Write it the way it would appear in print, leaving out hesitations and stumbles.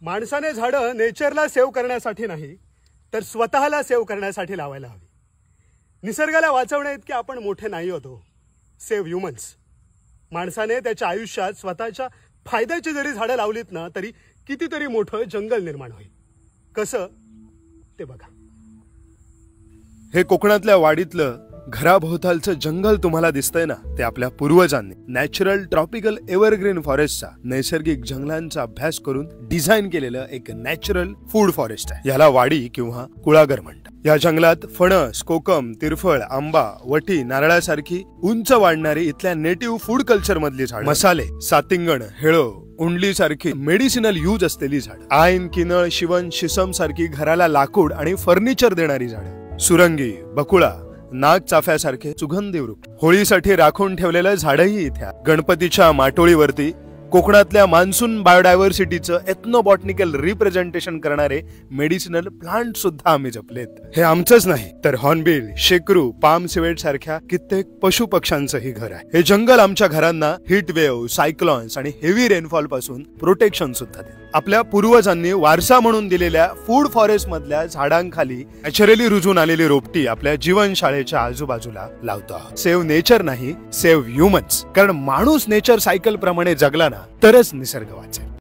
माणसाने झाडं नेचरला सेव्ह करण्यासाठी नाही तर स्वतःला सेव्ह करण्यासाठी लावायला हवी. निसर्गाला वाचवण्या इतके आपण मोठे नाही होतो. Save humans. माणसाने त्याच्या आयुष्यात स्वतःच्या फायद्याची जरी झाडं लावलीत ना तरी कितीतरी मोठं जंगल निर्माण होईल. कसं ते बघा. हे कोकणातल्या वाडीतलं घराभोवतालचं जंगल तुम्हाला दिसतंय ना, ते आपल्या पूर्वजांनी नॅचरल ट्रॉपिकल एव्हरग्रीन फॉरेस्टचा, नैसर्गिक जंगलांचा अभ्यास करून डिझाईन केलेलं एक नॅचरल फूड फॉरेस्ट आहे. याला वाडी किंवा कुळागर म्हणतात. या जंगलात फणस, कोकम, तिरफळ, आंबा, वटी, नारळासारखी उंच वाढणारी इथल्या नेटिव्ह फूड कल्चर मधली झाड, मसाले, सातिंगण, हेळो, उंडली सारखी मेडिसिनल यूज असलेली झाड, आईन, किनळ, शिवण, शिसम सारखी घराला लाकूड आणि फर्निचर देणारी झाड, सुरंगी, बकुळा, नाग चाफ्यासारखे सुगंधी वृक्ष, होळीसाठी राखून ठेवलेलं झाडही इथे. गणपतीच्या माटोळीवरती कोकणातल्या मान्सून बायोडायव्हर्सिटीचं एथनोबॉटनिकल रिप्रेझेंटेशन करणारे मेडिसिनल प्लांट सुद्धा आम्ही जपलेत. हे आमचंच नाही तर हॉर्नबिल, शेकरू, पाम सिवेट सारख्या कित्येक पशु पक्ष्यांचंही घर आहे. हे जंगल आमच्या घरांना हीट वेव्ह, सायक्लॉन्स आणि हेवी रेनफॉल पासून प्रोटेक्शन सुद्धा देते. आपल्या पूर्वजांनी वारसा म्हणून दिलेल्या फूड फॉरेस्ट मधल्या झाडांखाली नॅचरली रुजून आलेली रोपटी आपल्या जीवनशाळेच्या आजूबाजूला लावतो. सेव्ह नेचर नाही, सेव्ह ह्युमन्स. कारण माणूस नेचर सायकल प्रमाणे जगला ना तरच निसर्ग वाचेल.